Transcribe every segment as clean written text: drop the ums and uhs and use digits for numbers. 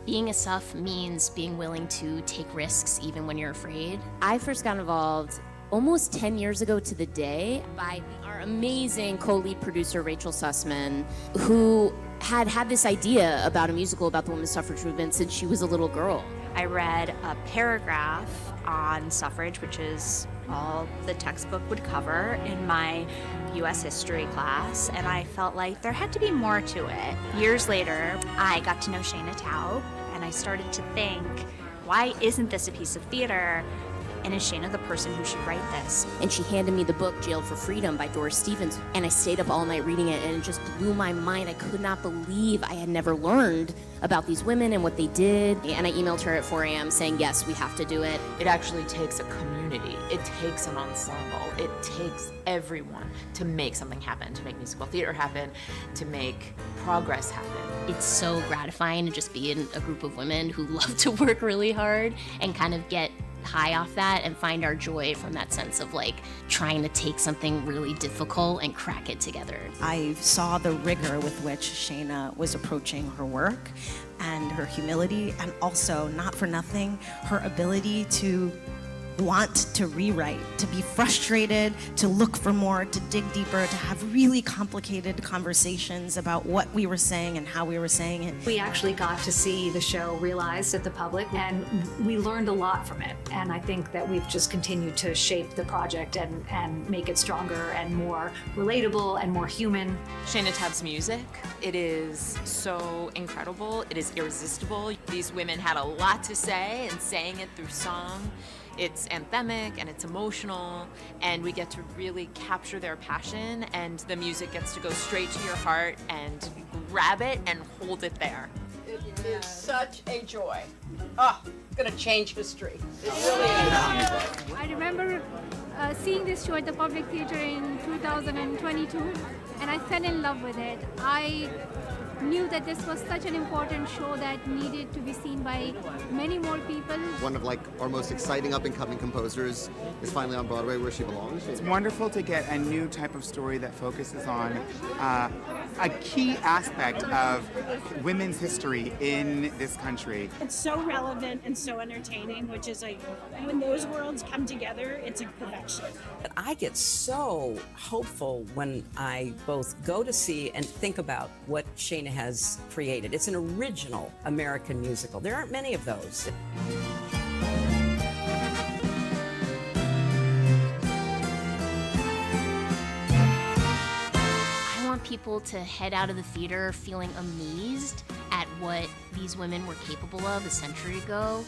Being a SUFF means being willing to take risks even when you're afraid. I first got involved almost 10 years ago to the day by our amazing co-lead producer, Rachel Sussman, who had this idea about a musical about the women's suffrage movement since she was a little girl. I read a paragraph on suffrage, which is all the textbook would cover in my US history class, and I felt like there had to be more to it. Years later, I got to know Shaina Taub, and I started to think, why isn't this a piece of theater? And is Shaina the person who should write this? And she handed me the book Jailed for Freedom by Doris Stevens, and I stayed up all night reading it, and it just blew my mind. I could not believe I had never learned about these women and what they did. And I emailed her at 4 a.m. saying, yes, we have to do it. It actually takes a community. It takes an ensemble. It takes everyone to make something happen, to make musical theater happen, to make progress happen. It's so gratifying to just be in a group of women who love to work really hard and kind of get high off that and find our joy from that sense of like trying to take something really difficult and crack it together. I saw the rigor with which Shaina was approaching her work and her humility, and also, not for nothing, her ability to want to rewrite, to be frustrated, to look for more, to dig deeper, to have really complicated conversations about what we were saying and how we were saying it. We actually got to see the show realized at the public, and we learned a lot from it. And I think that we've just continued to shape the project and make it stronger and more relatable and more human. Shaina Taub's music, it is so incredible. It is irresistible. These women had a lot to say and saying it through song. It's anthemic and it's emotional, and we get to really capture their passion, and the music gets to go straight to your heart and grab it and hold it there. It is such a joy. It's gonna change history. It really is. I remember seeing this show at the Public Theater in 2022, and I fell in love with it. I knew that this was such an important show that needed to be seen by many more people. One of our most exciting up-and-coming composers is finally on Broadway where she belongs. It's wonderful to get a new type of story that focuses on a key aspect of women's history in this country. It's so relevant and so entertaining, which is when those worlds come together, it's a perfection. I get so hopeful when I both go to see and think about what Shaina has created. It's an original American musical. There aren't many of those. I want people to head out of the theater feeling amazed at what these women were capable of a century ago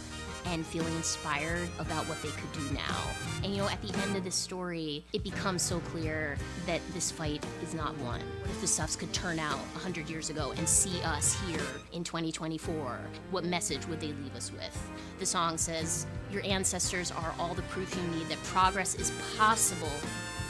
and feeling inspired about what they could do now. And at the end of this story, it becomes so clear that this fight is not won. What if the SUFFS could turn out 100 years ago and see us here in 2024? What message would they leave us with? The song says, your ancestors are all the proof you need that progress is possible,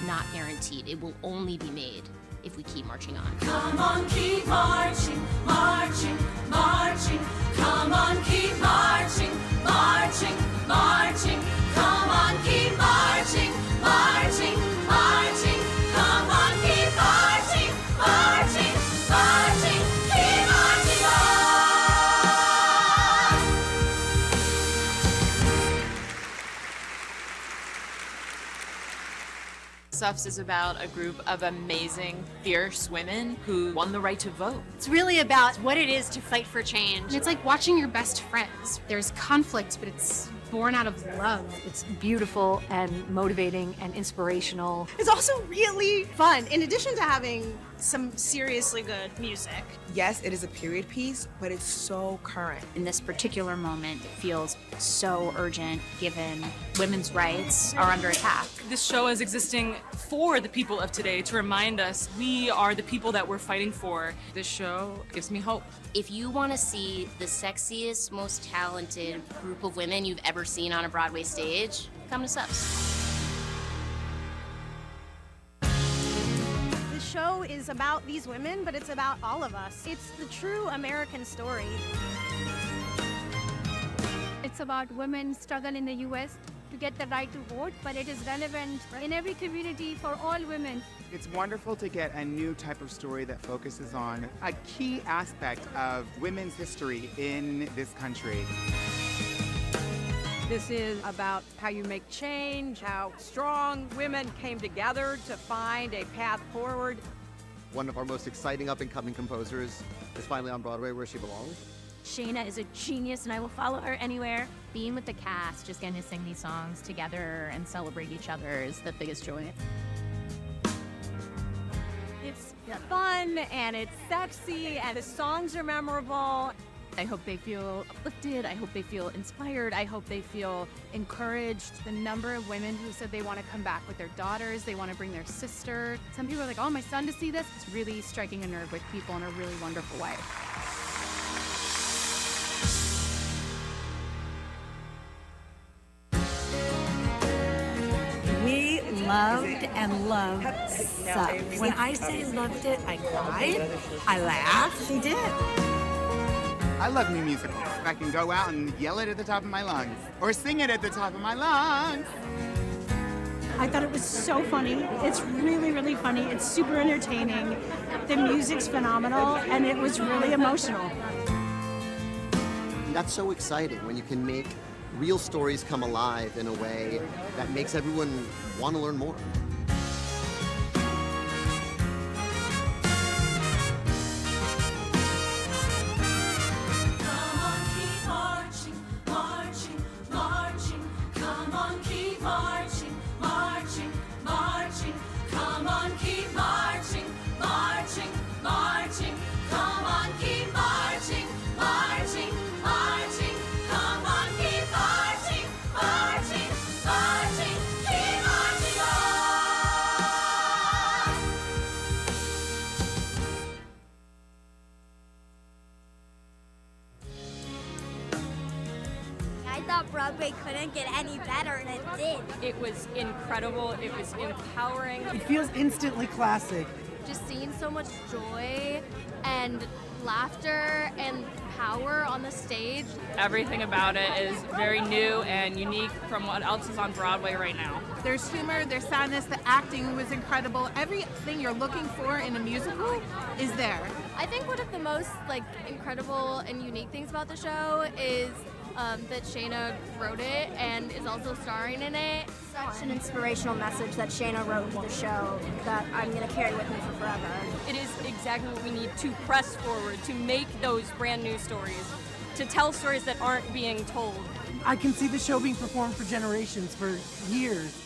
not guaranteed. It will only be made if we keep marching on. Come on, keep marching, marching, marching. Come on, keep marching, marching, marching. Come on, keep marching, marching, marching. Come on, keep marching, marching, marching. Keep marching on. SUFFS is about a group of amazing, fierce women who won the right to vote. It's really about what it is to fight for change. And it's like watching your best friends. There's conflict, but it's born out of love. It's beautiful and motivating and inspirational. It's also really fun, in addition to having some seriously good music. Yes, it is a period piece, but it's so current. In this particular moment, it feels so urgent given women's rights are under attack. This show is existing for the people of today to remind us we are the people that we're fighting for. This show gives me hope. If you want to see the sexiest, most talented group of women you've ever seen on a Broadway stage, come to SUFFS. The show is about these women, but it's about all of us. It's the true American story. It's about women's struggle in the U.S. to get the right to vote, but it is relevant in every community for all women. It's wonderful to get a new type of story that focuses on a key aspect of women's history in this country. This is about how you make change, how strong women came together to find a path forward. One of our most exciting up-and-coming composers is finally on Broadway where she belongs. Shaina is a genius, and I will follow her anywhere. Being with the cast, just getting to sing these songs together and celebrate each other is the biggest joy. It's fun and it's sexy and the songs are memorable. I hope they feel uplifted. I hope they feel inspired. I hope they feel encouraged. The number of women who said they want to come back with their daughters, they want to bring their sister. Some people are like, oh, my son to see this. It's really striking a nerve with people in a really wonderful way. We loved and loved SUFFS. When I say loved it, I cried, I laughed. She did. I love new musicals. I can go out and yell it at the top of my lungs or sing it at the top of my lungs. I thought it was so funny. It's really, really funny. It's super entertaining. The music's phenomenal, and it was really emotional. And that's so exciting when you can make real stories come alive in a way that makes everyone want to learn more. Broadway couldn't get any better, and it did. It was incredible. It was empowering. It feels instantly classic. Just seeing so much joy and laughter and power on the stage. Everything about it is very new and unique from what else is on Broadway right now. There's humor, there's sadness, the acting was incredible. Everything you're looking for in a musical is there. I think one of the most incredible and unique things about the show is that Shaina wrote it and is also starring in it. Such an inspirational message that Shaina wrote into the show that I'm going to carry with me for forever. It is exactly what we need to press forward, to make those brand new stories, to tell stories that aren't being told. I can see the show being performed for generations, for years.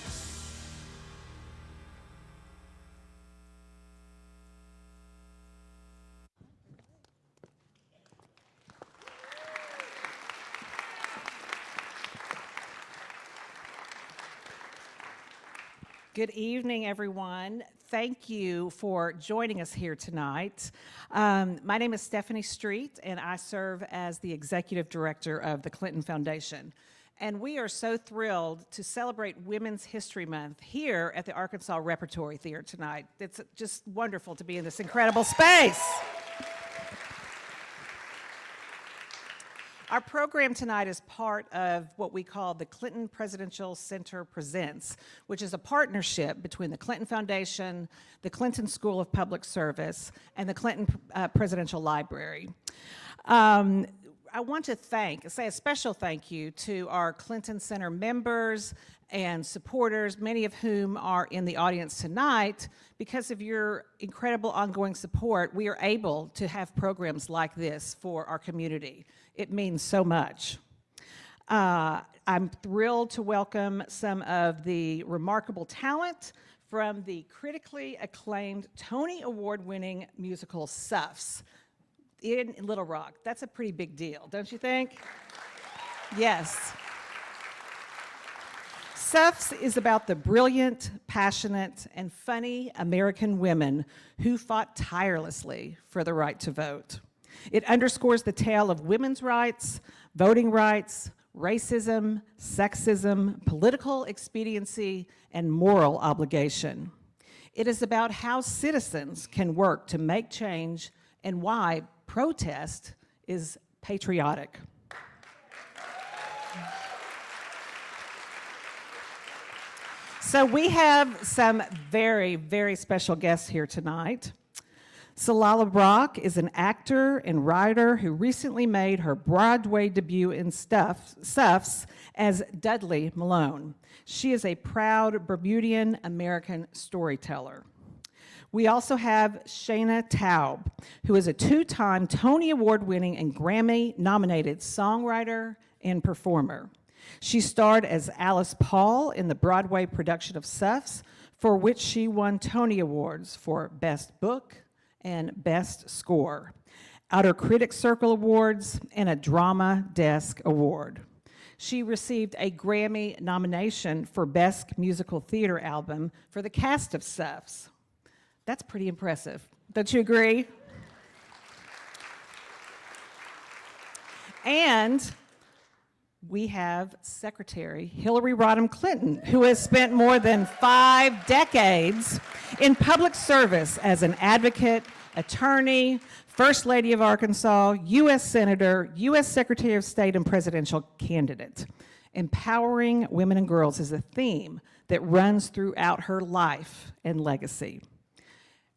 Good evening, everyone. Thank you for joining us here tonight. My name is Stephanie Street, and I serve as the Executive Director of the Clinton Foundation. And we are so thrilled to celebrate Women's History Month here at the Arkansas Repertory Theater tonight. It's just wonderful to be in this incredible space. Our program tonight is part of what we call the Clinton Presidential Center Presents, which is a partnership between the Clinton Foundation, the Clinton School of Public Service, and the Clinton Presidential Library. I want to say a special thank you to our Clinton Center members and supporters, many of whom are in the audience tonight. Because of your incredible ongoing support, we are able to have programs like this for our community. It means so much. I'm thrilled to welcome some of the remarkable talent from the critically acclaimed Tony Award-winning musical SUFFS in Little Rock. That's a pretty big deal, don't you think? Yes. SUFFS is about the brilliant, passionate, and funny American women who fought tirelessly for the right to vote. It underscores the tale of women's rights, voting rights, racism, sexism, political expediency, and moral obligation. It is about how citizens can work to make change and why protest is patriotic. So we have some very, very special guests here tonight. Tsilala Brock is an actor and writer who recently made her Broadway debut in SUFFS as Dudley Malone. She is a proud Bermudian American storyteller. We also have Shaina Taub, who is a two-time Tony Award-winning and Grammy-nominated songwriter and performer. She starred as Alice Paul in the Broadway production of SUFFS, for which she won Tony Awards for Best Book and Best Score, Outer Critics Circle Awards, and a Drama Desk Award. She received a Grammy nomination for Best Musical Theater Album for the cast of SUFFS. That's pretty impressive. Don't you agree? And we have Secretary Hillary Rodham Clinton, who has spent more than 5 decades in public service as an advocate, attorney, First Lady of Arkansas, U.S. Senator, U.S. Secretary of State, and presidential candidate. Empowering women and girls is a theme that runs throughout her life and legacy.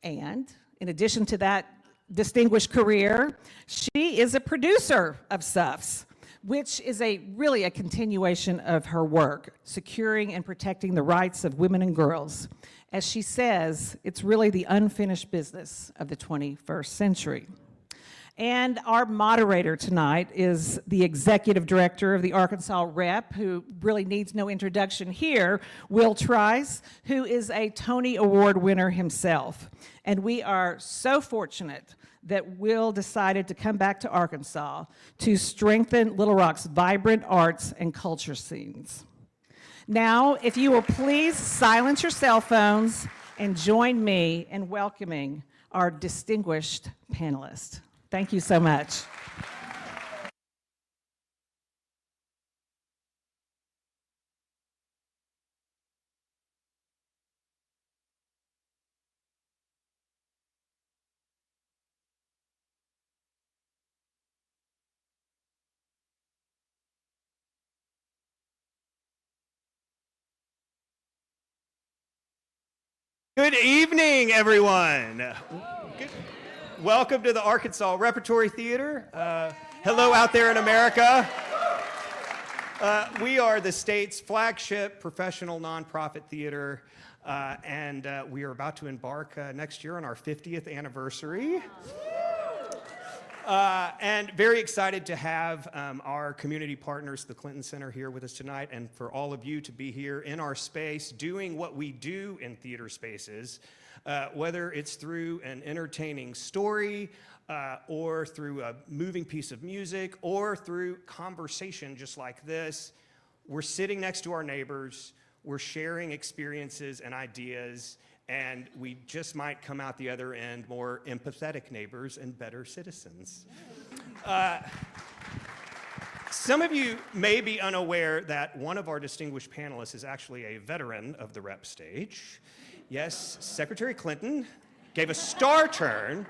And in addition to that distinguished career, she is a producer of SUFFS, which is really a continuation of her work, securing and protecting the rights of women and girls. As she says, it's really the unfinished business of the 21st century. And our moderator tonight is the executive director of the Arkansas Rep, who really needs no introduction here, Will Trice, who is a Tony Award winner himself. And we are so fortunate that Will decided to come back to Arkansas to strengthen Little Rock's vibrant arts and culture scenes. Now, if you will please silence your cell phones and join me in welcoming our distinguished panelists. Thank you so much. Good evening, everyone. Welcome to the Arkansas Repertory Theater. Hello out there in America. We are the state's flagship professional nonprofit theater, and we are about to embark next year on our 50th anniversary. And very excited to have our community partners, the Clinton Center, here with us tonight, and for all of you to be here in our space doing what we do in theater spaces, whether it's through an entertaining story, or through a moving piece of music, or through conversation just like this. We're sitting next to our neighbors, we're sharing experiences and ideas, and we just might come out the other end more empathetic neighbors and better citizens. Some of you may be unaware that one of our distinguished panelists is actually a veteran of the rep stage. Yes, Secretary Clinton gave a star turn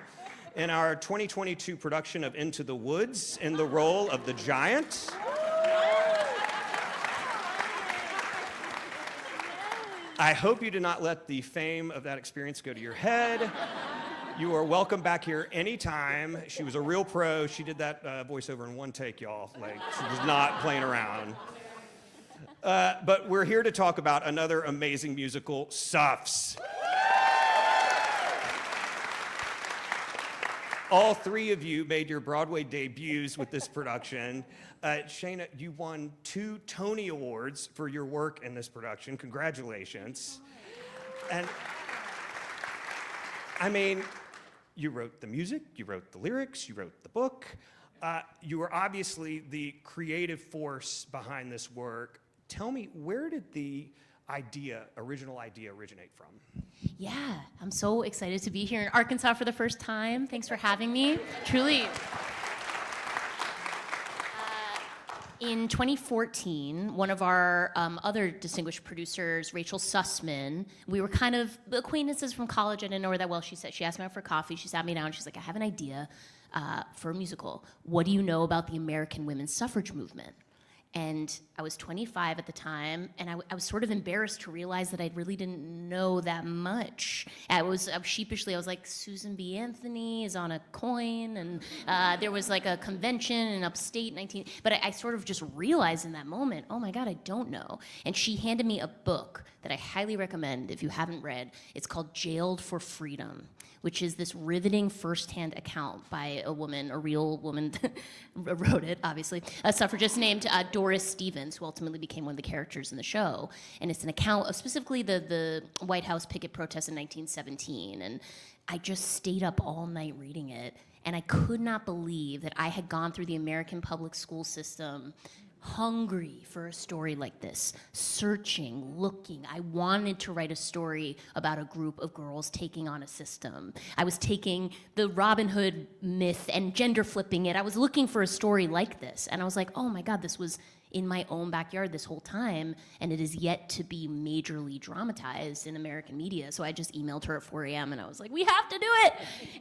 in our 2022 production of Into the Woods in the role of the giant. I hope you did not let the fame of that experience go to your head. You are welcome back here anytime. She was a real pro. She did that voiceover in one take, y'all. Like, she was not playing around. But we're here to talk about another amazing musical, SUFFS. All 3 of you made your Broadway debuts with this production. Shaina, you won 2 Tony Awards for your work in this production. Congratulations. And I mean, you wrote the music, you wrote the lyrics, you wrote the book. You were obviously the creative force behind this work. Tell me, where did the original idea originate from? Yeah, I'm so excited to be here in Arkansas for the first time. Thanks for having me. Truly. In 2014, one of our other distinguished producers, Rachel Sussman, we were kind of acquaintances from college. I didn't know her that well. She asked me out for coffee. She sat me down. She's like, I have an idea for a musical. What do you know about the American women's suffrage movement? And I was 25 at the time, and I was sort of embarrassed to realize that I really didn't know that much. I was like, Susan B. Anthony is on a coin, and there was like a convention in upstate 19, but I sort of just realized in that moment, oh my God, I don't know. And she handed me a book that I highly recommend if you haven't read. It's called Jailed for Freedom, which is this riveting firsthand account by a woman, a real woman wrote it, obviously, a suffragist named Doris Stevens, who ultimately became one of the characters in the show. And it's an account of specifically the White House picket protest in 1917. And I just stayed up all night reading it. And I could not believe that I had gone through the American public school system hungry for a story like this, searching, looking. I wanted to write a story about a group of girls taking on a system. I was taking the Robin Hood myth and gender flipping it. I was looking for a story like this. And I was like, oh my God, this was in my own backyard this whole time, and it is yet to be majorly dramatized in American media. So I just emailed her at 4 a.m. and I was like, we have to do it.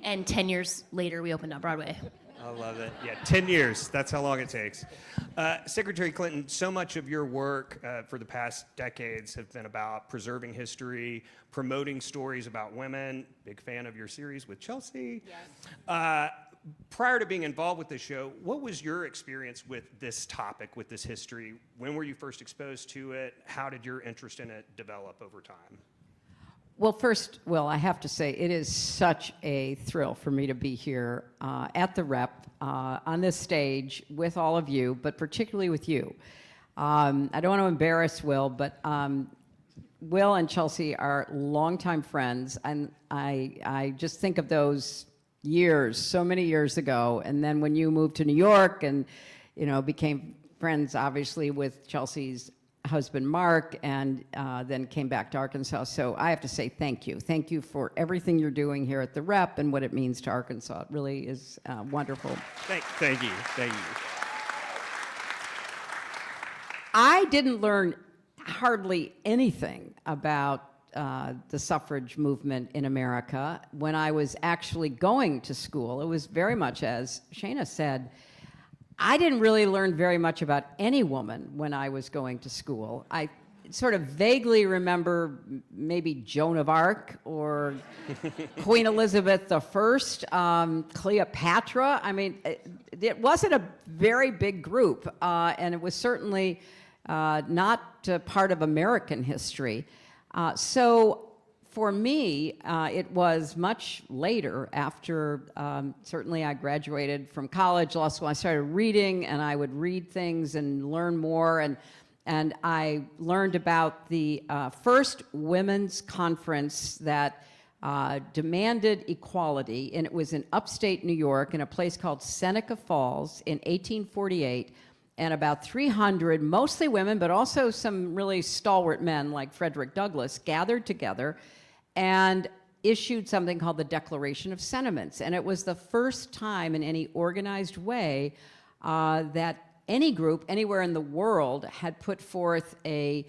And 10 years later, we opened on Broadway. I love it. Yeah, 10 years. That's how long it takes. Secretary Clinton, so much of your work for the past decades have been about preserving history, promoting stories about women. Big fan of your series with Chelsea. Yes. Prior to being involved with this show, what was your experience with this topic, with this history? When were you first exposed to it? How did your interest in it develop over time? Well, first, Will, I have to say it is such a thrill for me to be here at the Rep, on this stage with all of you, but particularly with you. I don't want to embarrass Will, but Will and Chelsea are longtime friends, and I just think of those years, so many years ago, and then when you moved to New York and, you know, became friends, obviously, with Chelsea's husband Mark, and then came back to Arkansas. So I have to say thank you. Thank you for everything you're doing here at the Rep and what it means to Arkansas. It really is wonderful. Thank you. Thank you. I didn't learn hardly anything about the suffrage movement in America when I was actually going to school. It was very much, as Shaina said, I didn't really learn very much about any woman when I was going to school. I sort of vaguely remember maybe Joan of Arc or Queen Elizabeth I, Cleopatra. I mean, it wasn't a very big group, and it was certainly not part of American history. So for me, it was much later after, certainly I graduated from college, law school. I started reading, and I would read things and learn more. And I learned about the first women's conference that demanded equality, and it was in upstate New York in a place called Seneca Falls in 1848. And about 300, mostly women, but also some really stalwart men like Frederick Douglass, gathered together and issued something called the Declaration of Sentiments. And it was the first time in any organized way that any group anywhere in the world had put forth a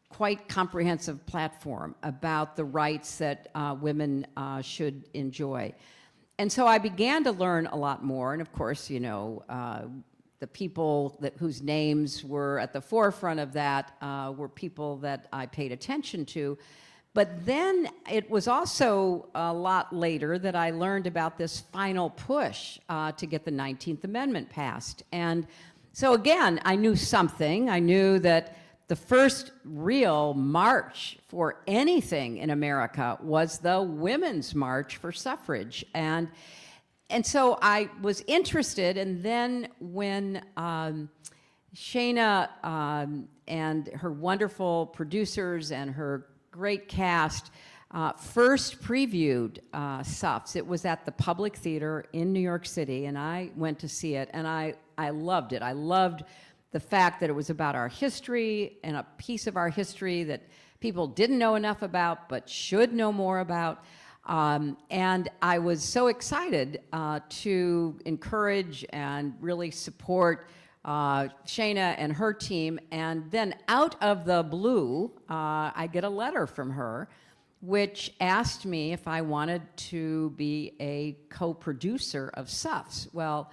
quite comprehensive platform about the rights that women should enjoy. And so I began to learn a lot more. And of course, you know, the people whose names were at the forefront of that were people that I paid attention to. But then it was also a lot later that I learned about this final push to get the 19th Amendment passed. And so again, I knew something. I knew that the first real march for anything in America was the Women's March for Suffrage. And so I was interested, and then when Shaina and her wonderful producers and her great cast first previewed SUFFS, it was at the Public Theater in New York City, and I went to see it, and I loved it. I loved the fact that it was about our history and a piece of our history that people didn't know enough about but should know more about. And I was so excited to encourage and really support Shaina and her team. And then out of the blue, I get a letter from her which asked me if I wanted to be a co-producer of SUFFS. Well,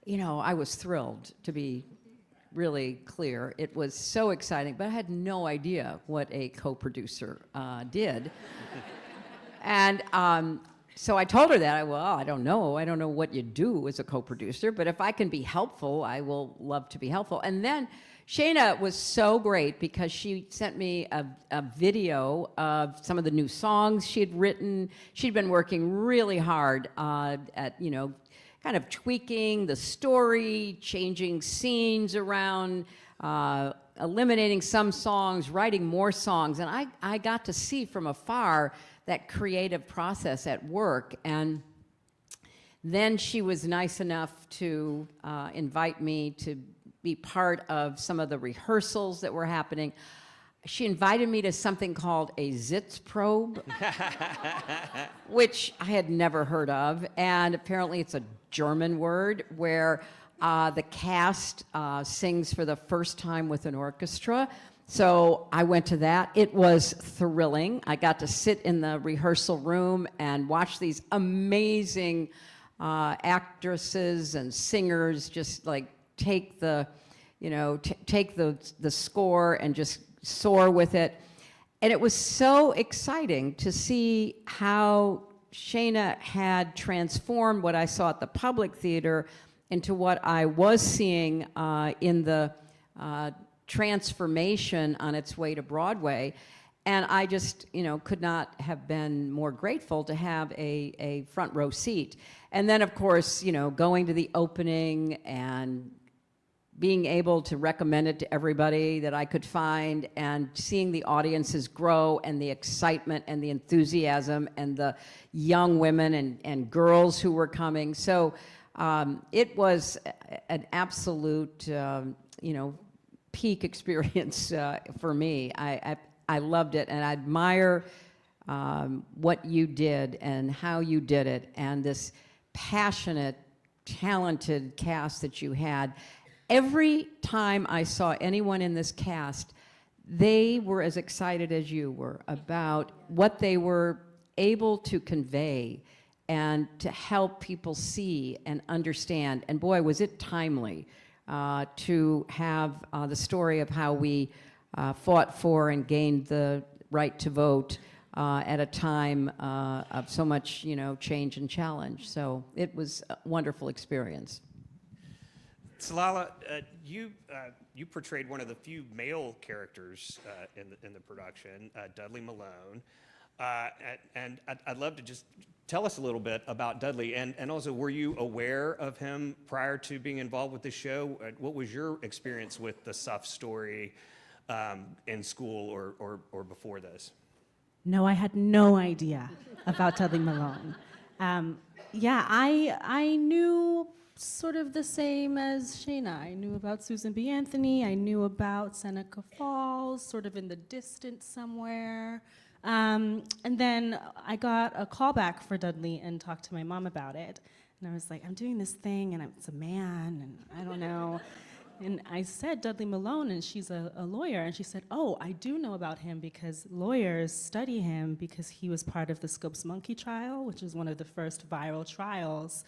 you know, I was thrilled to be really clear. It was so exciting, but I had no idea what a co-producer did. And so I told her that. I don't know what you do as a co-producer, but if I can be helpful, I will love to be helpful. And then Shaina was so great because she sent me a video of some of the new songs she had written. She'd been working really hard at, you know, kind of tweaking the story, changing scenes around, eliminating some songs, writing more songs. And I got to see from afar that creative process at work. And then she was nice enough to invite me to be part of some of the rehearsals that were happening. She invited me to something called a Zitz probe, which I had never heard of. And apparently it's a German word where the cast sings for the first time with an orchestra. So I went to that. It was thrilling. I got to sit in the rehearsal room and watch these amazing actresses and singers just like take the, you know, take the score and just soar with it. And it was so exciting to see how Shaina had transformed what I saw at the Public Theater into what I was seeing in the transformation on its way to Broadway. And I just, you know, could not have been more grateful to have a front row seat. And then, of course, you know, going to the opening and being able to recommend it to everybody that I could find, and seeing the audiences grow and the excitement and the enthusiasm and the young women and girls who were coming. So it was an absolute, you know, peak experience for me. I loved it, and I admire what you did and how you did it, and this passionate, talented cast that you had. Every time I saw anyone in this cast, they were as excited as you were about what they were able to convey and to help people see and understand. And boy, was it timely to have the story of how we fought for and gained the right to vote at a time of so much, you know, change and challenge. So it was a wonderful experience. Tsilala, you portrayed one of the few male characters in the production, Dudley Malone, and I'd love to just tell us a little bit about Dudley, and also, were you aware of him prior to being involved with the show? What was your experience with the SUFFS story in school or before this? No, I had no idea about Dudley Malone. Yeah, I knew sort of the same as Shaina. I knew about Susan B. Anthony. I knew about Seneca Falls, sort of in the distance somewhere. And then I got a call back for Dudley and talked to my mom about it. And I was like, I'm doing this thing, and it's a man, and I don't know. And I said Dudley Malone, and she's a lawyer. And she said, oh, I do know about him because lawyers study him because he was part of the Scopes Monkey trial, which is one of the first viral trials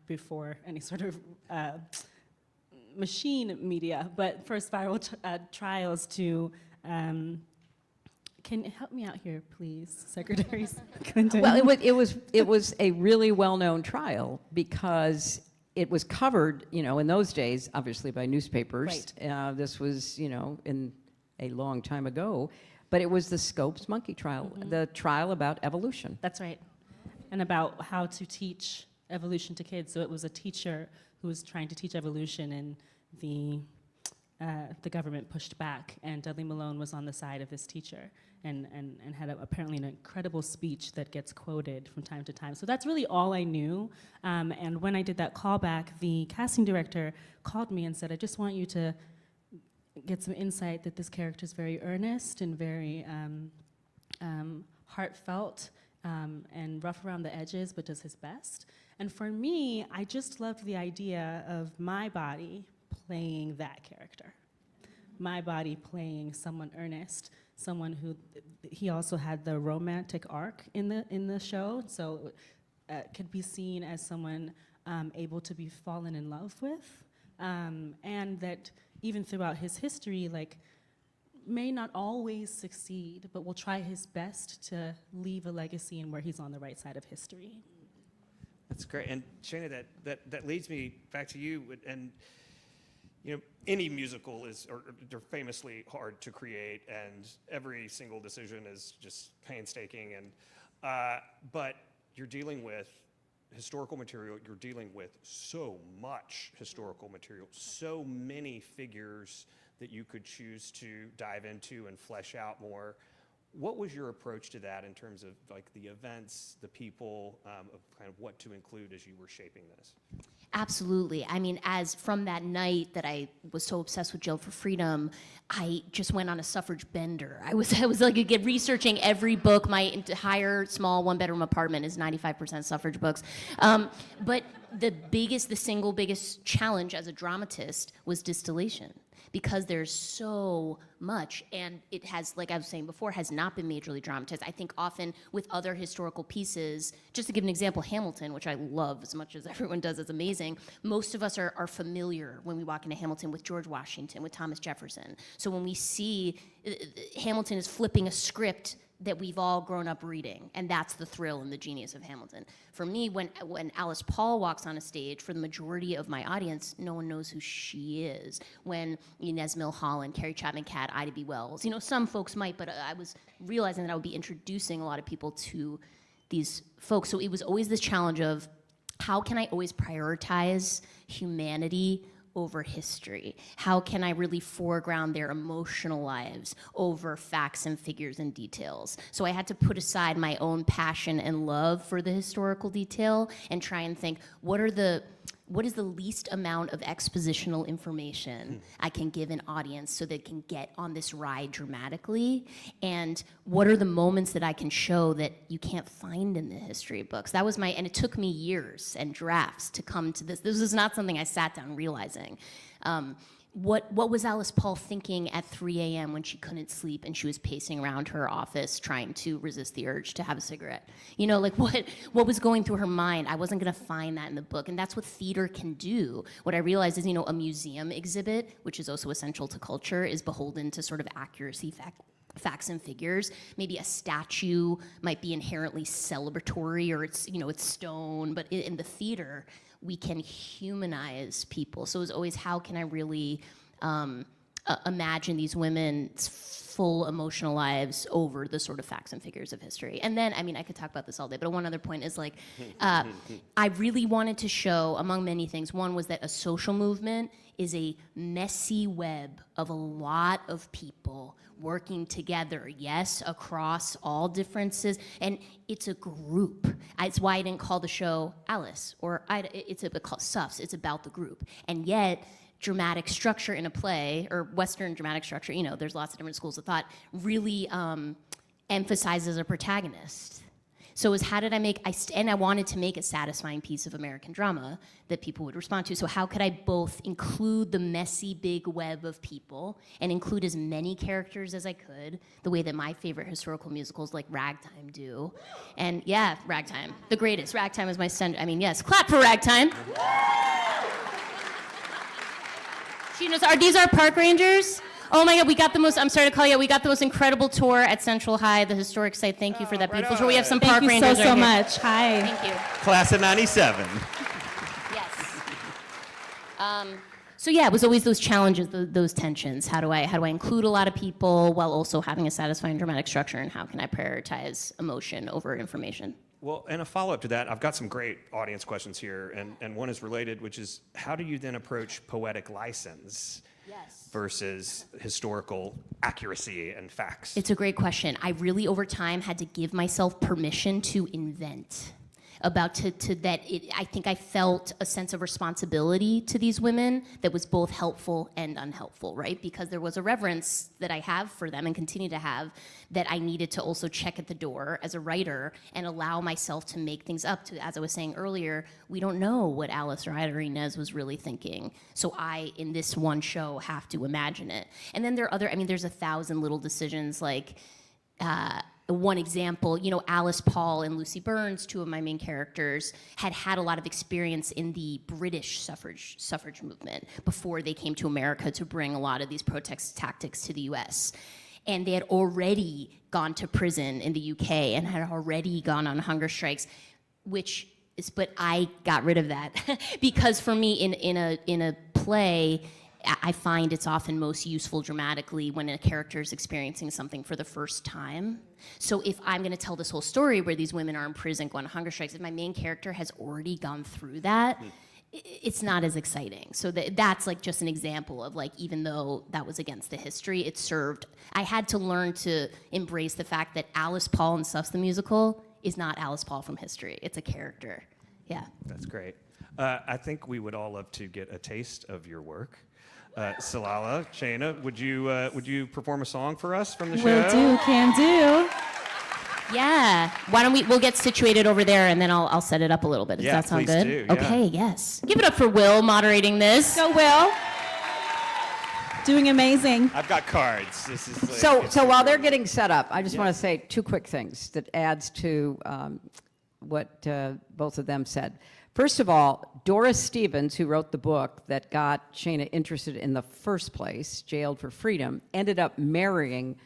before any sort of machine media, but first viral trials to, can you help me out here, please, Secretary Clinton? Well, it was a really well-known trial because it was covered, you know, in those days, obviously by newspapers. Right. This was, you know, in a long time ago, but it was the Scopes Monkey trial, the trial about evolution. That's right, and about how to teach evolution to kids. So it was a teacher who was trying to teach evolution, and the government pushed back, and Dudley Malone was on the side of this teacher and had apparently an incredible speech that gets quoted from time to time. So that's really all I knew. And when I did that callback, the casting director called me and said, I just want you to get some insight that this character is very earnest and very heartfelt and rough around the edges, but does his best. And for me, I just loved the idea of my body playing that character. My body playing someone earnest, someone who, he also had the romantic arc in the show, so could be seen as someone able to be fallen in love with, and that even throughout his history, like, may not always succeed, but will try his best to leave a legacy in where he's on the right side of history. That's great. And Shaina, that leads me back to you. And you know, any musical they're famously hard to create, and every single decision is just painstaking. And but you're dealing with historical material. You're dealing with so much historical material, so many figures that you could choose to dive into and flesh out more. What was your approach to that in terms of like the events, the people, of kind of what to include as you were shaping this? Absolutely. I mean, as from that night that I was so obsessed with Jailed for Freedom, I just went on a suffrage bender. I was like researching every book. My entire small one-bedroom apartment is 95% suffrage books. But the single biggest challenge as a dramatist was distillation, because there's so much, and it has, like I was saying before, has not been majorly dramatized. I think often with other historical pieces, just to give an example, Hamilton, which I love as much as everyone does, is amazing. Most of us are familiar when we walk into Hamilton with George Washington, with Thomas Jefferson. So when we see Hamilton is flipping a script that we've all grown up reading, and that's the thrill and the genius of Hamilton. For me, when Alice Paul walks on a stage, for the majority of my audience, no one knows who she is. When Inez Milholland, Carrie Chapman Catt, Ida B. Wells, you know, some folks might, but I was realizing that I would be introducing a lot of people to these folks. So it was always this challenge of, how can I always prioritize humanity over history? How can I really foreground their emotional lives over facts and figures and details? So I had to put aside my own passion and love for the historical detail and try and think, what is the least amount of expositional information I can give an audience so they can get on this ride dramatically? And what are the moments that I can show that you can't find in the history books? That was and it took me years and drafts to come to this. This was not something I sat down realizing. What was Alice Paul thinking at 3 a.m. when she couldn't sleep and she was pacing around her office trying to resist the urge to have a cigarette? You know, like what was going through her mind? I wasn't gonna find that in the book, and that's what theater can do. What I realized is, you know, a museum exhibit, which is also essential to culture, is beholden to sort of accuracy, facts and figures. Maybe a statue might be inherently celebratory, or it's stone, but in the theater, we can humanize people. So it was always, how can I really imagine these women's full emotional lives over the sort of facts and figures of history? And then, I mean, I could talk about this all day, but one other point is like, I really wanted to show, among many things, one was that a social movement is a messy web of a lot of people working together, yes, across all differences, and it's a group. It's why I didn't call the show Alice, or it's called SUFFS, it's about the group. And yet, dramatic structure in a play, or Western dramatic structure, you know, there's lots of different schools of thought, really emphasizes a protagonist. So it was, how did I make, and I wanted to make a satisfying piece of American drama that people would respond to. So how could I both include the messy big web of people and include as many characters as I could, the way that my favorite historical musicals like Ragtime do. And yeah, Ragtime, the greatest. Ragtime is my yes, clap for Ragtime. These our park rangers? Oh my God, we got the most incredible tour at Central High, the historic site. Thank you for that beautiful tour. We have some park rangers. Thank you so much. Hi. Thank you. Class of 97. Yes. So yeah, it was always those challenges, those tensions. How do I include a lot of people while also having a satisfying dramatic structure, and how can I prioritize emotion over information? Well, and a follow-up to that, I've got some great audience questions here, and one is related, which is, how do you then approach poetic license versus historical accuracy and facts? It's a great question. I really, over time, had to give myself permission to invent. I think I felt a sense of responsibility to these women that was both helpful and unhelpful, right? Because there was a reverence that I have for them and continue to have, that I needed to also check at the door as a writer and allow myself to make things up. As I was saying earlier, we don't know what Alice or Ida or Inez was really thinking. So I, in this one show, have to imagine it. And then there's 1,000 little decisions, like, one example, you know, Alice Paul and Lucy Burns, two of my main characters, had a lot of experience in the British suffrage movement before they came to America to bring a lot of these protest tactics to the US. And they had already gone to prison in the UK and had already gone on hunger strikes, but I got rid of that because for me in a play, I find it's often most useful dramatically when a character is experiencing something for the first time. So if I'm going to tell this whole story where these women are in prison going on hunger strikes, if my main character has already gone through that, it's not as exciting. So that's like just an example of like, even though that was against the history, it served. I had to learn to embrace the fact that Alice Paul in SUFFS the musical is not Alice Paul from history. It's a character. Yeah. That's great. I think we would all love to get a taste of your work. Tsilala, Shaina, would you perform a song for us from the show? Will do, can do. Yeah. Why don't we'll get situated over there and then I'll set it up a little bit. Does that sound good? Do, yeah. Okay, yes. Give it up for Will moderating this. Go, Will. Doing amazing. I've got cards. This is like, So while they're getting set up, I just want to say two quick things that adds to what both of them said. First of all, Doris Stevens, who wrote the book that got Shaina interested in the first place, Jailed for Freedom, ended up marrying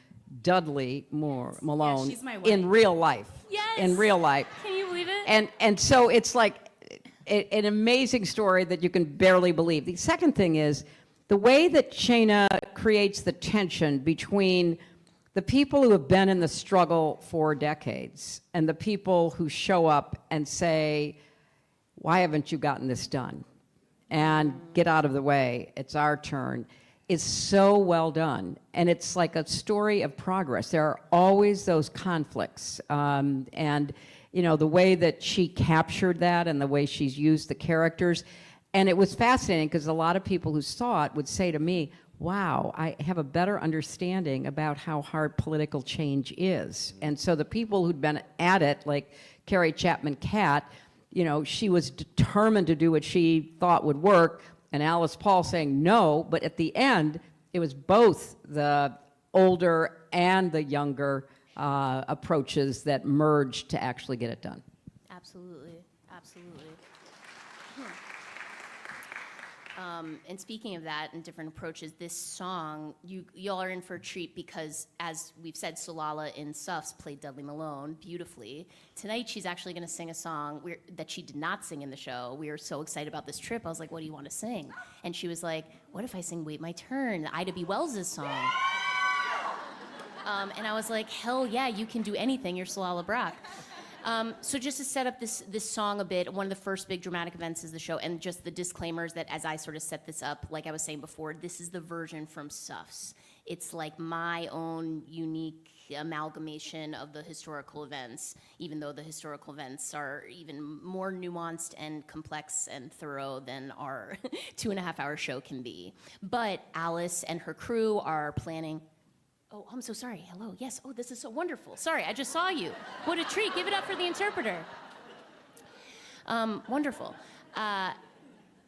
Dudley Malone she's my wife. in real life. Yes. In real life. Can you believe it? And so it's like an amazing story that you can barely believe. The second thing is the way that Shaina creates the tension between the people who have been in the struggle for decades and the people who show up and say, why haven't you gotten this done? And get out of the way, it's our turn, is so well done. And it's like a story of progress. There are always those conflicts. And you know, the way that she captured that and the way she's used the characters. And it was fascinating because a lot of people who saw it would say to me, wow, I have a better understanding about how hard political change is. And so the people who'd been at it, like Carrie Chapman Catt, you know, she was determined to do what she thought would work, and Alice Paul saying no, but at the end, it was both the older and the younger approaches that merged to actually get it done. Absolutely, absolutely. And speaking of that and different approaches, this song, y'all are in for a treat because, as we've said, Tsilala in SUFFS played Dudley Malone beautifully. Tonight, she's actually going to sing a song that she did not sing in the show. We were so excited about this trip. I was like, what do you want to sing? And she was like, what if I sing Wait My Turn, Ida B. Wells' song? And I was like, hell yeah, you can do anything. You're Tsilala Brock. So just to set up this song a bit, one of the first big dramatic events is the show, and just the disclaimers that as I sort of set this up, like I was saying before, this is the version from SUFFS. It's like my own unique amalgamation of the historical events, even though the historical events are even more nuanced and complex and thorough than our 2.5-hour show can be. But Alice and her crew are planning. Oh, I'm so sorry. Hello. Yes. Oh, this is so wonderful. Sorry, I just saw you. What a treat. Give it up for the interpreter. Wonderful.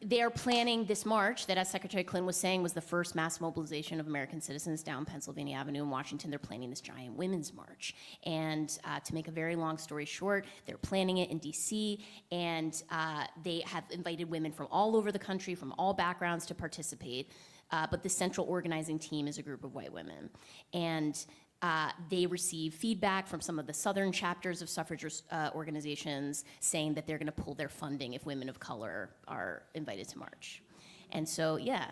They are planning this march that, as Secretary Clinton was saying, was the first mass mobilization of American citizens down Pennsylvania Avenue in Washington. They're planning this giant women's march. And to make a very long story short, they're planning it in D.C., and they have invited women from all over the country, from all backgrounds, to participate. But the central organizing team is a group of white women. And they receive feedback from some of the southern chapters of suffrage organizations saying that they're going to pull their funding if women of color are invited to march. And so, yeah.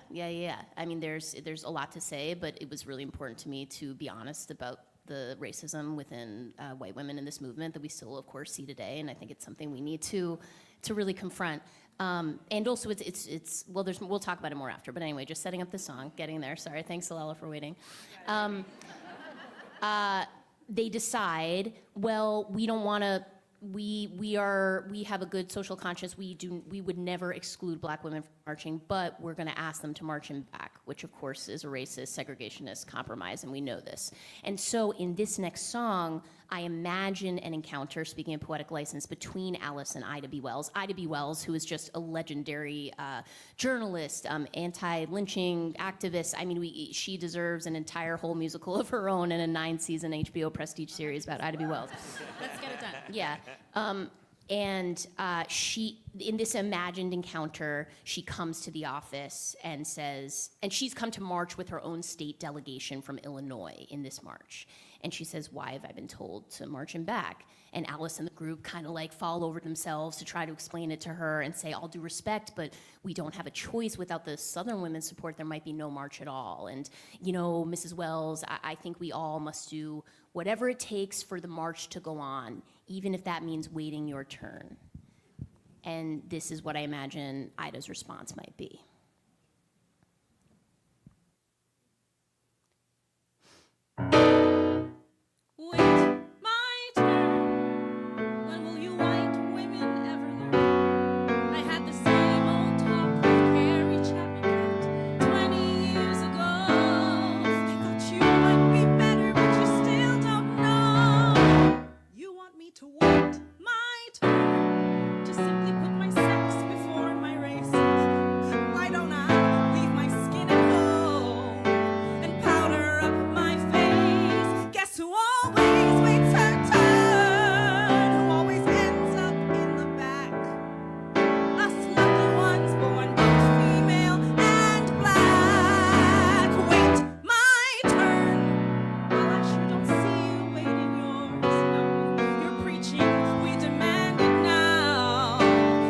I mean, there's a lot to say, but it was really important to me to be honest about the racism within white women in this movement that we still, of course, see today. And I think it's something we need to really confront. And also, it's well, we'll talk about it more after. But anyway, just setting up the song, getting there. Sorry, thanks, Tsilala, for waiting. They decide, well, we don't want to we have a good social conscience. We would never exclude Black women from marching, but we're going to ask them to march in back, which of course is a racist, segregationist compromise, and we know this. And so in this next song, I imagine an encounter, speaking of poetic license, between Alice and Ida B. Wells. Ida B. Wells, who is just a legendary journalist, anti-lynching activist. I mean, she deserves an entire whole musical of her own and a 9-season HBO prestige series about Ida B. Wells. Let's get it done. Yeah. She, in this imagined encounter, she comes to the office and says, and she's come to march with her own state delegation from Illinois in this march. And she says, why have I been told to march in back? And Alice and the group kind of like fall over themselves to try to explain it to her and say, all due respect, but we don't have a choice. Without the Southern women's support, there might be no march at all. And, you know, Mrs. Wells, I think we all must do whatever it takes for the march to go on, even if that means waiting your turn. And this is what I imagine Ida's response might be. Wait my turn. When will you white women ever learn? I had the same old talk with Carrie Chapman 20 years ago. I thought you might be better, but you still don't know. You want me to wait my turn, to simply put my sex before my race. Why don't I leave my skin at home and powder up my face? Guess who always waits her turn, who always ends up in the back? Us lucky ones born both female and black. Wait my turn. Well, I sure don't see you waiting yours. No, you're preaching, we demand it now,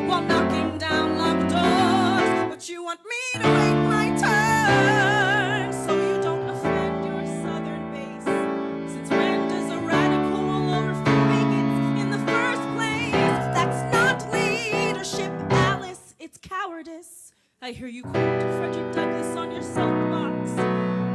while knocking down locked doors. But you want me to wait my turn, so you don't offend your Southern base. Since when does a radical roll over for bigots in the first place? That's not leadership, Alice, it's cowardice. I hear you quote Frederick Douglass on your soapbox,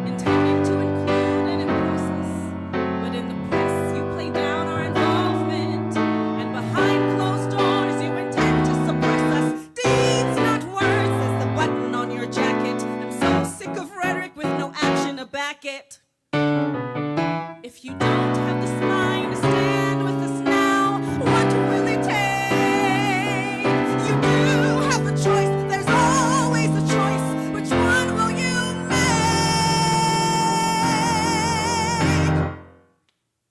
intending to include and impress us. But in the press, you play down our involvement, and behind closed doors, you intend to suppress us. Deeds, not words, says the button on your jacket. I'm so sick of rhetoric with no action to back it. If you don't have the spine to stand with us now, what will it take? You do have a choice, there's always a choice. Which one will you make?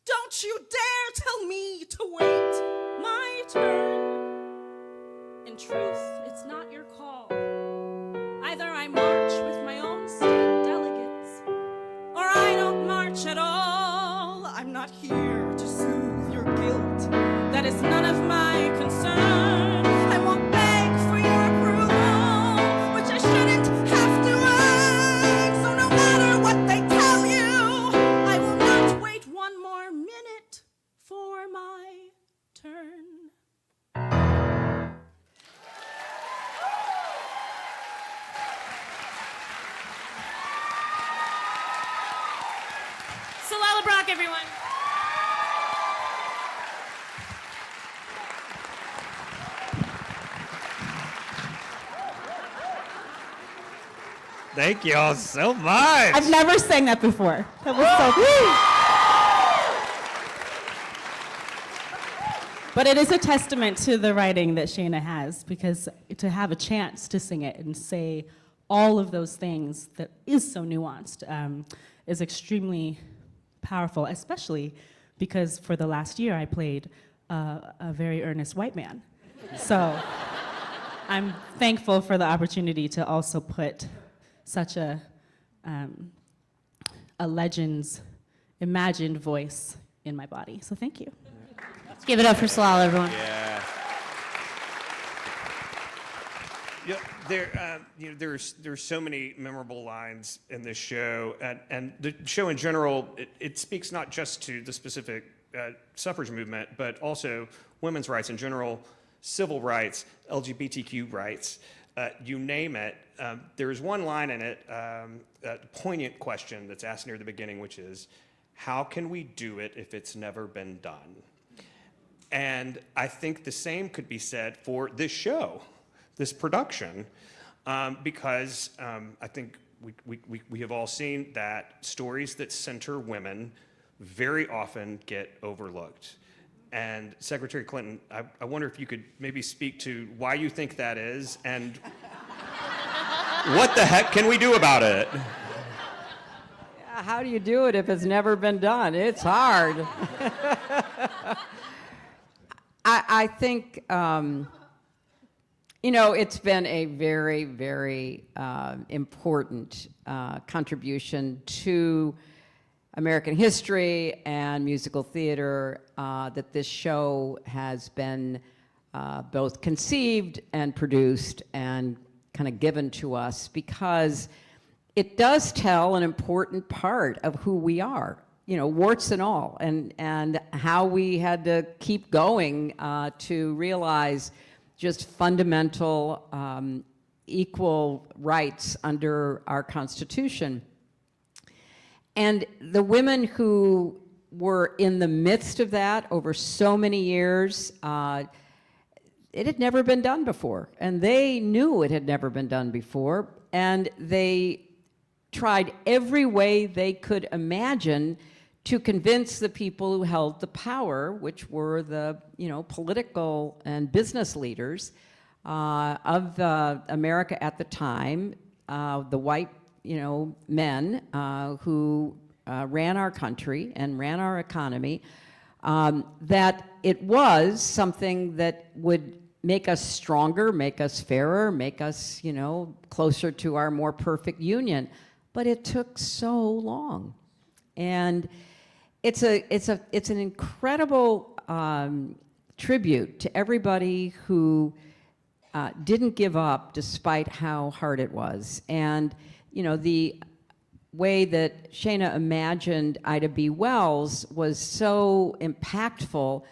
Don't you dare tell me to wait my turn. In truth, it's not your call. Either I march with my own state delegates, or I don't march at all. I'm not here to soothe your guilt. That is none of my concern. I won't beg for your approval, which I shouldn't have to earn. So no matter what they tell you, I will not wait one more minute for my turn. Tsilala Brock, everyone. Thank you all so much. I've never sang that before. That was so. But it is a testament to the writing that Shaina has, because to have a chance to sing it and say all of those things that is so nuanced is extremely powerful, especially because for the last year I played a very earnest white man. So I'm thankful for the opportunity to also put such a legend's imagined voice in my body. So thank you. Let's give it up for Tsilala, everyone. Yeah. There's so many memorable lines in this show, and the show in general, it speaks not just to the specific suffrage movement, but also women's rights in general, civil rights, LGBTQ rights, you name it. There's one line in it, a poignant question that's asked near the beginning, which is, how can we do it if it's never been done? And I think the same could be said for this show, this production, because I think we have all seen that stories that center women very often get overlooked. And Secretary Clinton, I wonder if you could maybe speak to why you think that is and what the heck can we do about it? How do you do it if it's never been done? It's hard. I think, it's been a very, very important contribution to American history and musical theater that this show has been both conceived and produced and kind of given to us, because it does tell an important part of who we are, warts and all, and how we had to keep going to realize just fundamental equal rights under our Constitution. And the women who were in the midst of that over so many years, it had never been done before, and they knew it had never been done before, and they tried every way they could imagine to convince the people who held the power, which were the political and business leaders of America at the time, the white men who ran our country and ran our economy, that it was something that would make us stronger, make us fairer, make us, closer to our more perfect union. But it took so long. And it's an incredible tribute to everybody who didn't give up despite how hard it was. And, the way that Shaina imagined Ida B. Wells was so impactful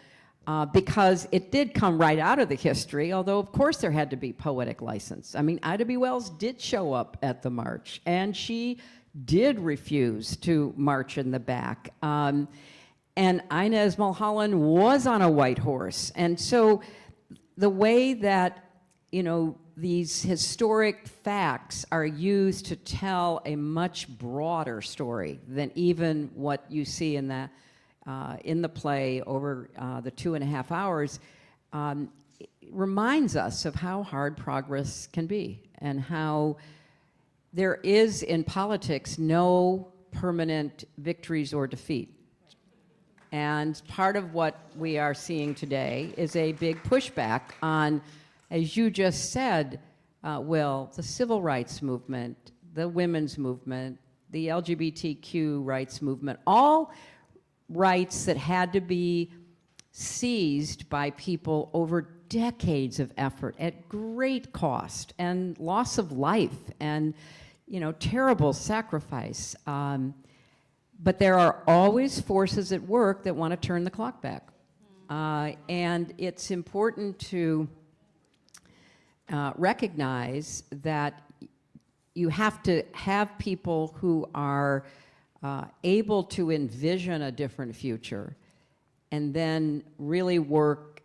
because it did come right out of the history, although of course there had to be poetic license. I mean, Ida B. Wells did show up at the march, and she did refuse to march in the back. And Inez Mulholland was on a white horse. And so the way that, these historic facts are used to tell a much broader story than even what you see in the play over the 2.5 hours, it reminds us of how hard progress can be and how there is in politics no permanent victories or defeat. And part of what we are seeing today is a big pushback on, as you just said, Will, the civil rights movement, the women's movement, the LGBTQ rights movement, all rights that had to be seized by people over decades of effort at great cost and loss of life and terrible sacrifice. But there are always forces at work that want to turn the clock back. And it's important to recognize that you have to have people who are able to envision a different future and then really work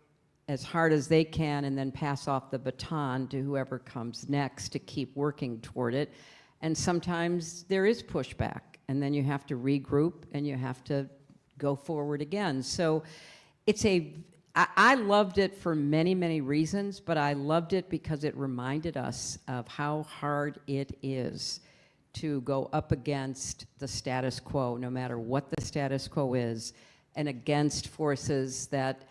as hard as they can and then pass off the baton to whoever comes next to keep working toward it. And sometimes there is pushback, and then you have to regroup and you have to go forward again. So I loved it for many, many reasons, but I loved it because it reminded us of how hard it is to go up against the status quo, no matter what the status quo is, and against forces that,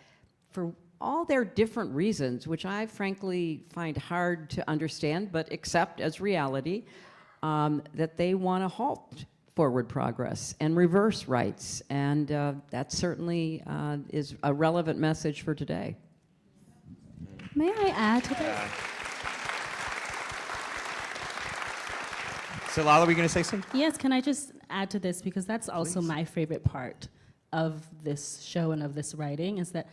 for all their different reasons, which I frankly find hard to understand, but accept as reality, that they want to halt forward progress and reverse rights. And that certainly is a relevant message for today. May I add to this? Tsilala, were you going to say something? Yes, can I just add to this? Because that's also my favorite part of this show and of this writing, is that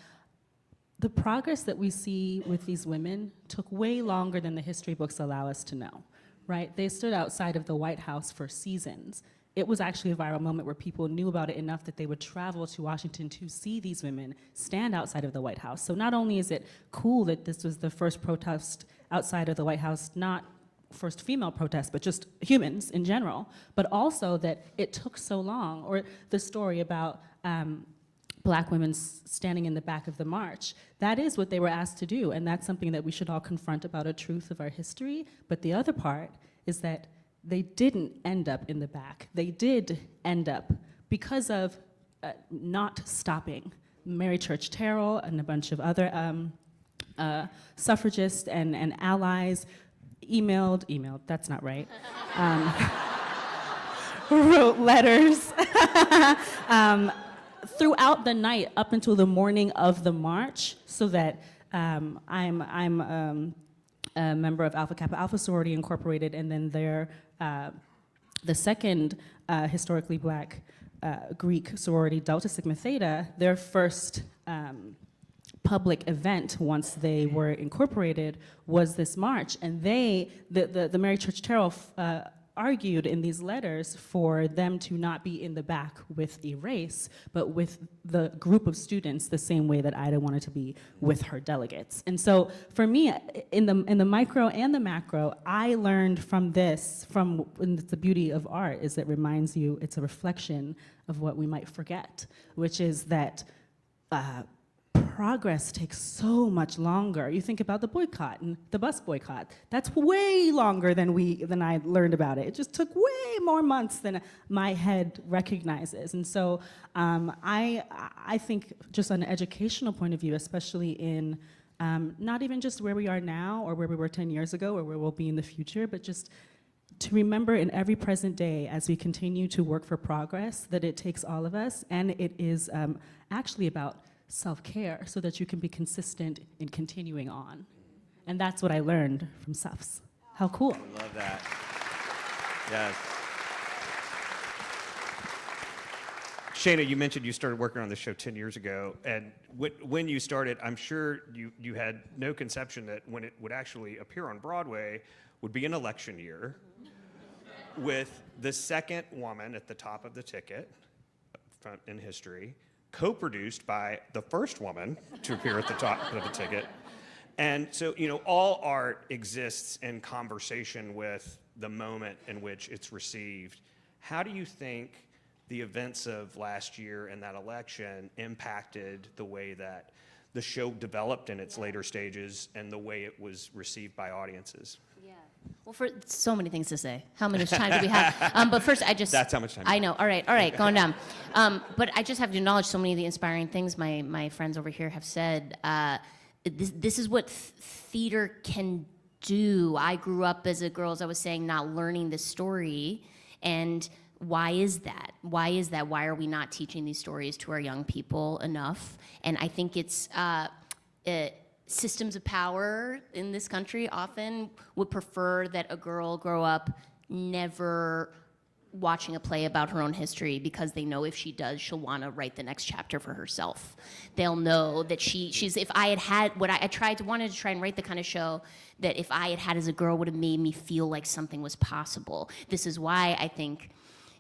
the progress that we see with these women took way longer than the history books allow us to know, right? They stood outside of the White House for seasons it was actually a viral moment where people knew about it enough that they would travel to Washington to see these women stand outside of the White House. So not only is it cool that this was the first protest outside of the White House, not first female protest, but just humans in general, but also that it took so long, or the story about Black women standing in the back of the march. That is what they were asked to do, and that's something that we should all confront about a truth of our history. But the other part is that they didn't end up in the back. They did end up, because of not stopping. Mary Church Terrell and a bunch of other suffragists and allies emailed, that's not right, wrote letters throughout the night up until the morning of the march, so that I'm a member of Alpha Kappa Alpha Sorority Incorporated, and then the second historically Black Greek sorority, Delta Sigma Theta, their first public event once they were incorporated was this march. And the Mary Church Terrell argued in these letters for them to not be in the back with a race, but with the group of students, the same way that Ida wanted to be with her delegates. And so for me, in the micro and the macro, I learned from this, and the beauty of art is it reminds you, it's a reflection of what we might forget, which is that progress takes so much longer. You think about the boycott and the bus boycott. That's way longer than I learned about it. It just took way more months than my head recognizes. And so I think just on an educational point of view, especially in not even just where we are now or where we were 10 years ago or where we'll be in the future, but just to remember in every present day as we continue to work for progress that it takes all of us, and it is actually about self-care so that you can be consistent in continuing on. And that's what I learned from SUFFS. How cool. I love that. Yes. Shaina, you mentioned you started working on this show 10 years ago, and when you started, I'm sure you had no conception that when it would actually appear on Broadway would be an election year with the second woman at the top of the ticket in history, co-produced by the first woman to appear at the top of the ticket. And so, all art exists in conversation with the moment in which it's received. How do you think the events of last year and that election impacted the way that the show developed in its later stages and the way it was received by audiences? Well, for so many things to say. How much time do we have? But first, That's how much time. I know. All right, going down. But I just have to acknowledge so many of the inspiring things my friends over here have said. This is what theater can do. I grew up as a girl, as I was saying, not learning this story. And why is that? Why is that? Why are we not teaching these stories to our young people enough? And I think it's systems of power in this country often would prefer that a girl grow up never watching a play about her own history, because they know if she does, she'll want to write the next chapter for herself. They'll know that she's, if I had what I wanted to try and write the kind of show that if I had as a girl would have made me feel like something was possible. This is why I think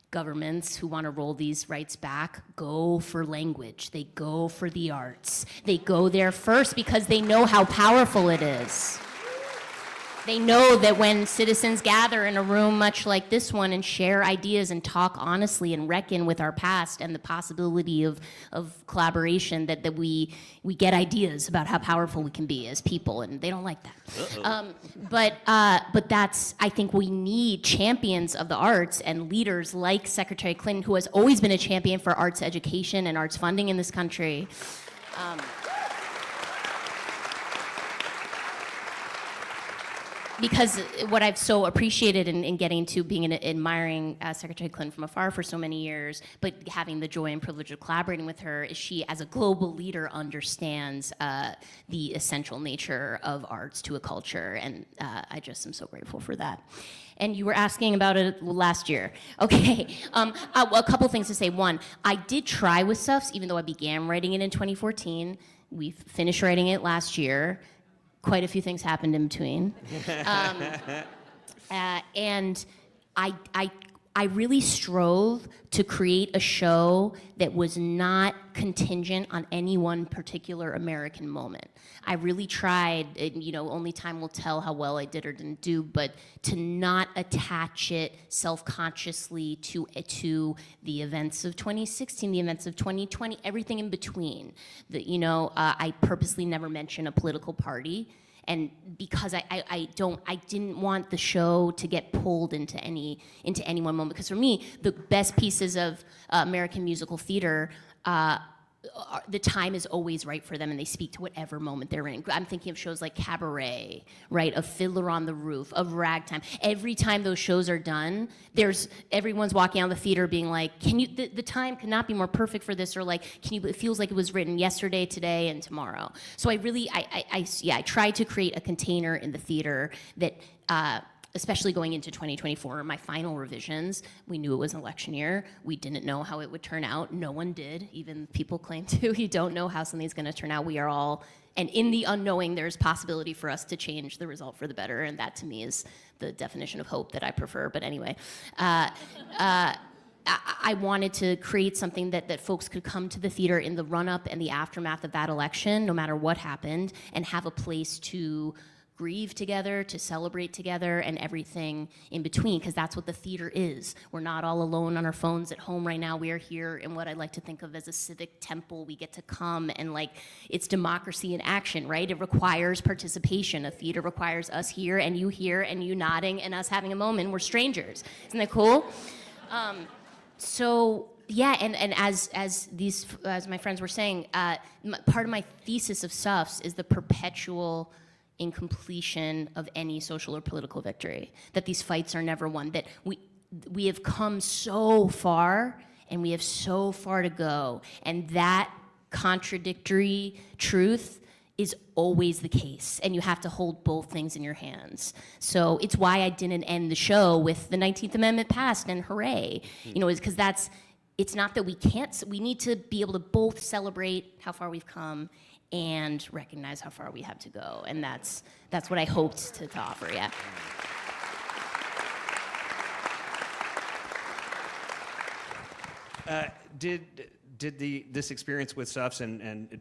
governments who want to roll these rights back go for language. They go for the arts. They go there first because they know how powerful it is. They know that when citizens gather in a room much like this one and share ideas and talk honestly and reckon with our past and the possibility of collaboration, that we get ideas about how powerful we can be as people, and they don't like that. But that's, I think we need champions of the arts and leaders like Secretary Clinton, who has always been a champion for arts education and arts funding in this country. Because what I've so appreciated in getting to being admiring Secretary Clinton from afar for so many years, but having the joy and privilege of collaborating with her, is she, as a global leader, understands the essential nature of arts to a culture, and I just am so grateful for that. And you were asking about it last year. Okay, a couple things to say. One, I did try with SUFFS, even though I began writing it in 2014. We finished writing it last year. Quite a few things happened in between. And I I really strove to create a show that was not contingent on any one particular American moment. I really tried, and, you know, only time will tell how well I did or didn't do, but to not attach it self-consciously to the events of 2016, the events of 2020, everything in between. I purposely never mention a political party. And because I didn't want the show to get pulled into any one moment. Because for me, the best pieces of American musical theater, the time is always right for them, and they speak to whatever moment they're in. I'm thinking of shows like Cabaret, right? Of Fiddler on the Roof, of Ragtime. Every time those shows are done, everyone's walking out of the theater being like, the time could not be more perfect for this, or like, it feels like it was written yesterday, today, and tomorrow. So I tried to create a container in the theater that, especially going into 2024, my final revisions, we knew it was an election year. We didn't know how it would turn out. No one did. Even people claim to. You don't know how something's going to turn out. We are all, and in the unknowing, there's possibility for us to change the result for the better, and that to me is the definition of hope that I prefer. But anyway, I wanted to create something that folks could come to the theater in the run-up and the aftermath of that election, no matter what happened, and have a place to grieve together, to celebrate together, and everything in between, because that's what the theater is. We're not all alone on our phones at home right now. We are here in what I like to think of as a civic temple. We get to come, and it's democracy in action, right? It requires participation. A theater requires us here and you nodding and us having a moment. We're strangers. Isn't that cool? And as my friends were saying, part of my thesis of SUFFS is the perpetual incompletion of any social or political victory, that these fights are never won, that we have come so far and we have so far to go, and that contradictory truth is always the case, and you have to hold both things in your hands. So it's why I didn't end the show with the 19th Amendment passed and hooray, is because it's not that we can't, we need to be able to both celebrate how far we've come and recognize how far we have to go. And that's what I hoped to offer, yeah. Did this experience with SUFFS and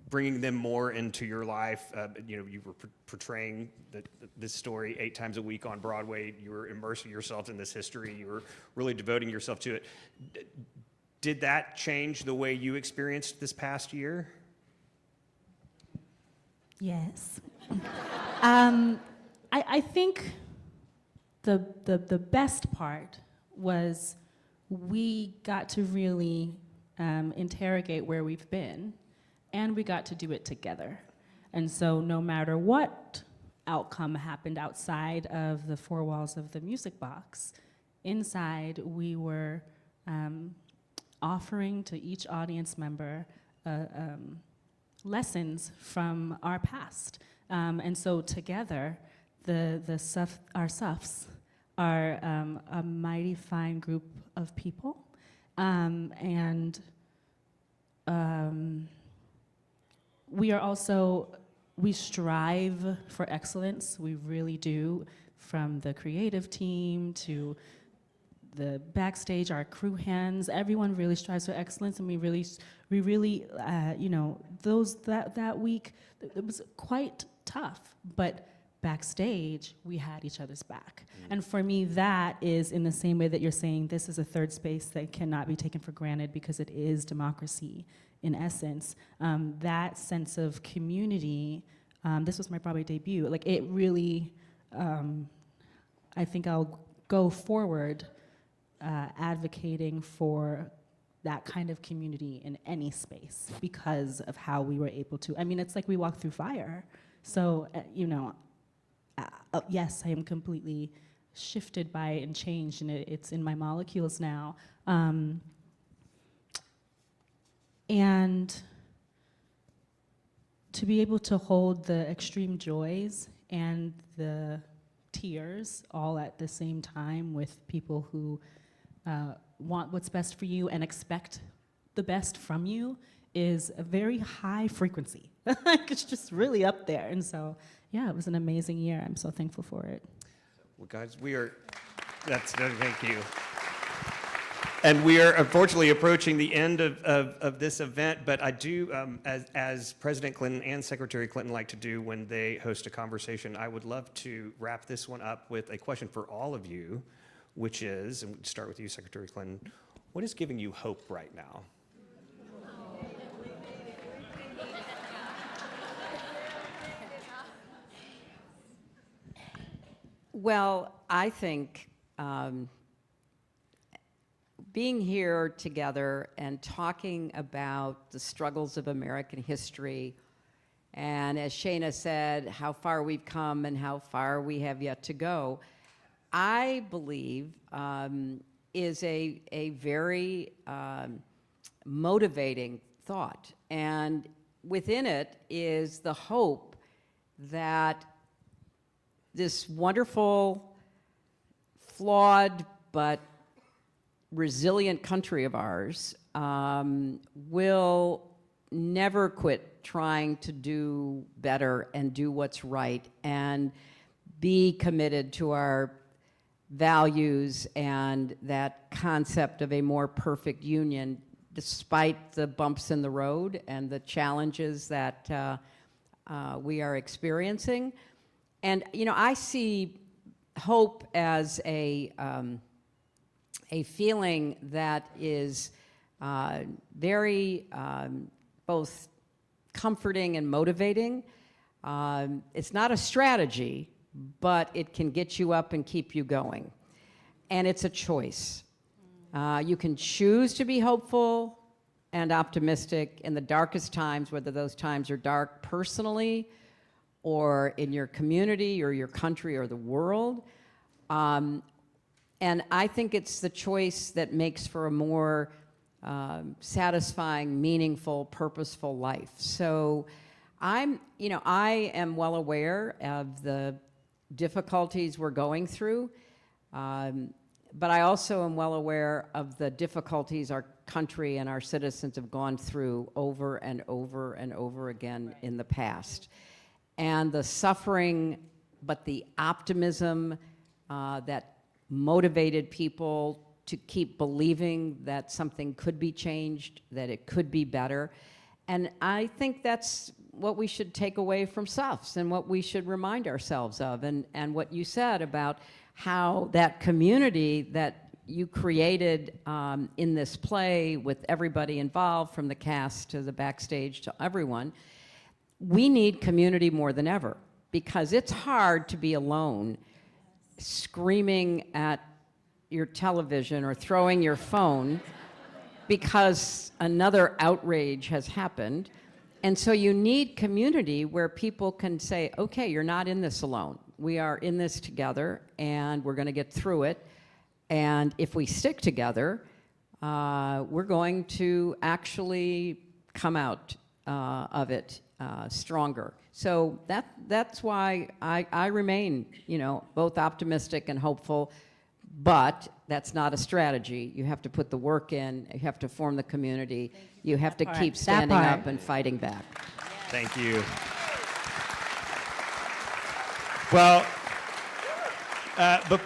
bringing them more into your life, you were portraying this story 8 times a week on Broadway, you were immersing yourself in this history, you were really devoting yourself to it. Did that change the way you experienced this past year? Yes. I think the best part was we got to really interrogate where we've been, and we got to do it together. And so no matter what outcome happened outside of the 4 walls of the music box, inside we were offering to each audience member lessons from our past. And so together, our SUFFS are a mighty fine group of people. We strive for excellence, we really do, from the creative team to the backstage, our crew hands, everyone really strives for excellence, and we really, that week, it was quite tough, but backstage, we had each other's back. And for me, that is in the same way that you're saying this is a third space that cannot be taken for granted because it is democracy in essence. That sense of community, this was my Broadway debut, it really, I think I'll go forward advocating for that kind of community in any space because of how we were able to. I mean, it's like we walked through fire. So, yes, I am completely shifted by it and changed, and it's in my molecules now. And to be able to hold the extreme joys and the tears all at the same time with people who want what's best for you and expect the best from you is a very high frequency. It's just really up there. And so, yeah, it was an amazing year. I'm so thankful for it. Well, guys, thank you. And we are unfortunately approaching the end of this event, but I do, as President Clinton and Secretary Clinton like to do when they host a conversation, I would love to wrap this one up with a question for all of you, which is, and we'll start with you, Secretary Clinton, what is giving you hope right now? Well, I think being here together and talking about the struggles of American history, and as Shaina said, how far we've come and how far we have yet to go, I believe is a very motivating thought. And within it is the hope that this wonderful, flawed, but resilient country of ours will never quit trying to do better and do what's right and be committed to our values and that concept of a more perfect union despite the bumps in the road and the challenges that we are experiencing. And, you know, I see hope as a feeling that is very both comforting and motivating. It's not a strategy, but it can get you up and keep you going. And it's a choice. You can choose to be hopeful and optimistic in the darkest times, whether those times are dark personally or in your community or your country or the world. And I think it's the choice that makes for a more satisfying, meaningful, purposeful life. So I am well aware of the difficulties we're going through, but I also am well aware of the difficulties our country and our citizens have gone through over and over and over again in the past. And the suffering, but the optimism that motivated people to keep believing that something could be changed, that it could be better. And I think that's what we should take away from SUFFS and what we should remind ourselves of. And what you said about how that community that you created in this play with everybody involved, from the cast to the backstage to everyone, we need community more than ever, because it's hard to be alone screaming at your television or throwing your phone because another outrage has happened. And so you need community where people can say, okay, you're not in this alone. We are in this together, and we're going to get through it. And if we stick together, we're going to actually come out of it stronger. So that's why I remain, both optimistic and hopeful, but that's not a strategy. You have to put the work in, you have to form the community, you have to keep standing up and fighting back. Thank you. Well,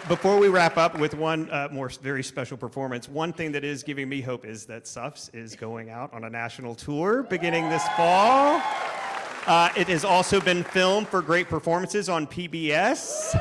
before we wrap up with one more very special performance, one thing that is giving me hope is that SUFFS is going out on a national tour beginning this fall. It has also been filmed for great performances on PBS.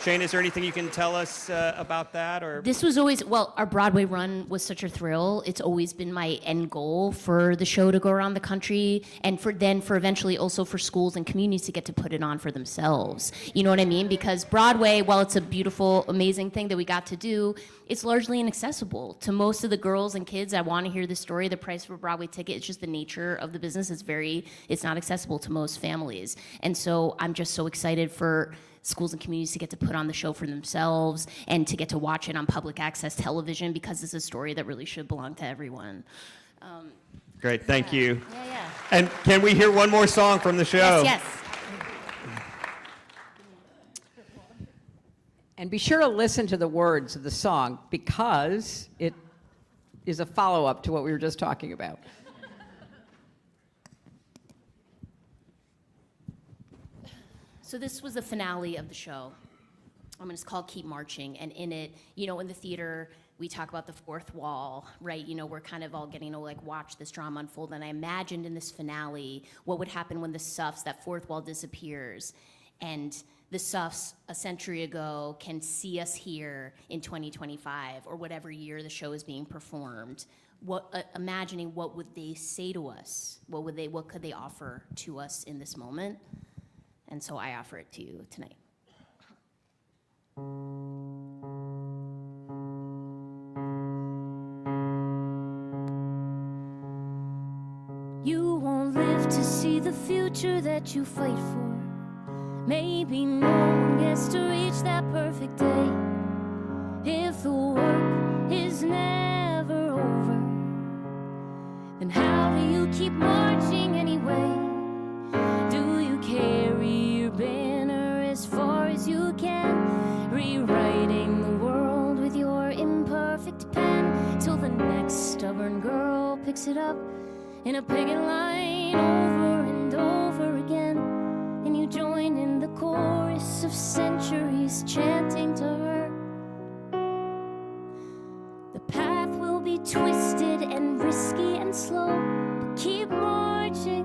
Shane, is there anything you can tell us about that? Or This was always, our Broadway run was such a thrill. It's always been my end goal for the show to go around the country, and for eventually also for schools and communities to get to put it on for themselves. You know what I mean? Because Broadway, while it's a beautiful, amazing thing that we got to do, it's largely inaccessible to most of the girls and kids that want to hear the story. The price for a Broadway ticket, it's just the nature of the business. It's not accessible to most families. And so I'm just so excited for schools and communities to get to put on the show for themselves and to get to watch it on public access television, because it's a story that really should belong to everyone. Great, thank you. Yeah. And can we hear one more song from the show? Yes. And be sure to listen to the words of the song, because it is a follow-up to what we were just talking about. So this was the finale of the show. It's called Keep Marching, and in it, in the theater, we talk about the fourth wall, right? You know, we're kind of all getting to like watch this drama unfold. And I imagined in this finale, what would happen when the SUFFS, that fourth wall, disappears, and the SUFFS a century ago can see us here in 2025 or whatever year the show is being performed. Imagining what would they say to us? What could they offer to us in this moment? And so I offer it to you tonight. You won't live to see the future that you fight for. Maybe no one gets to reach that perfect day. If the work is never over, then how do you keep marching anyway? Do you carry your banner as far as you can, rewriting the world with your imperfect pen, till the next stubborn girl picks it up in a picket line over and over again, and you join in the chorus of centuries chanting to her? The path will be twisted and risky and slow, but keep marching,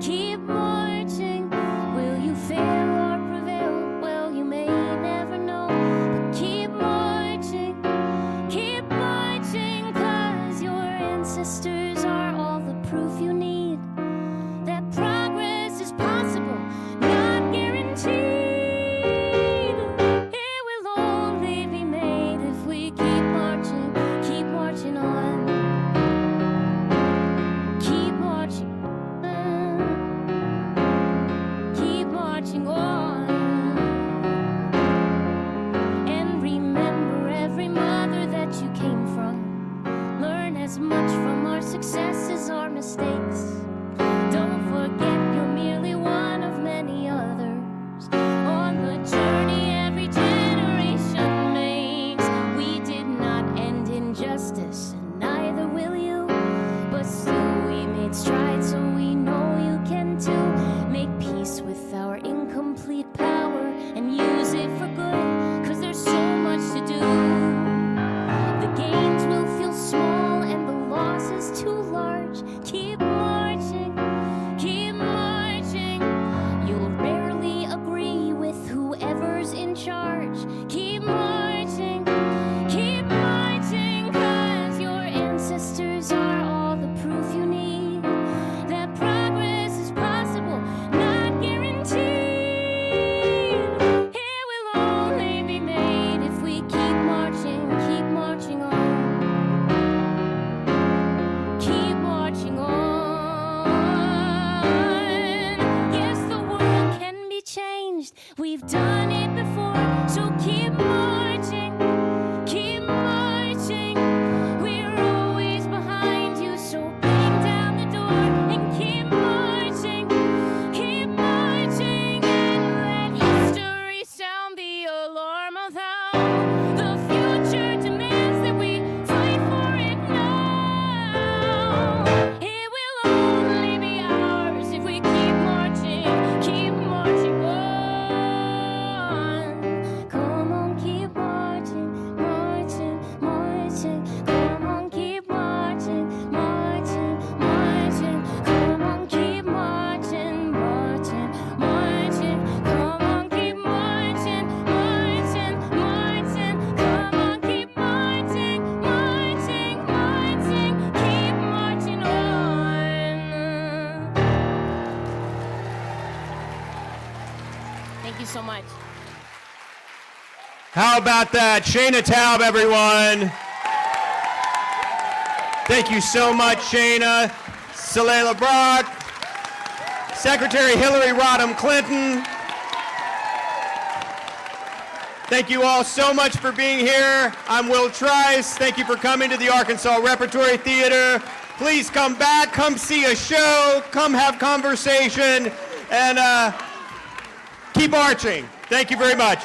keep marching. Will you fail or prevail? Well, you may never know, but keep marching, 'cause your ancestors are all the proof you need that progress is possible, not guaranteed. It will only be made if we keep marching on. Keep marching on. Keep marching on. And remember every mother that you came from. Learn as much from our success as our mistakes. Don't forget you're merely one of many others on the journey every generation makes. We did not end in justice, and neither will you, but still we made strides, so we know you can too. Make peace with our incomplete power and use it for good, 'cause there's so much to do. The gains will feel small and the losses too large. Keep marching, keep marching. You'll rarely agree with whoever's in charge. Keep marching, 'cause your ancestors are all the proof you need that progress is possible, not guaranteed. It will only be made if we keep marching on. Keep marching on. Yes, the world can be changed. We've done it before, so keep marching, keep marching. We're always behind you, so bang down the door and keep marching, and let history sound the alarm of how the future demands that we fight for it now. It will only be ours if we keep marching on. Come on, keep marching. Come on, keep marching. Come on, keep marching. Come on, keep marching. Come on, keep marching. Keep marching on. Thank you so much. How about that? Shaina Taub, everyone. Thank you so much, Shaina. Tsilala Brock, Secretary Hillary Rodham Clinton. Thank you all so much for being here. I'm Will Trice. Thank you for coming to the Arkansas Repertory Theater. Please come back, come see a show, come have conversation, and keep marching. Thank you very much.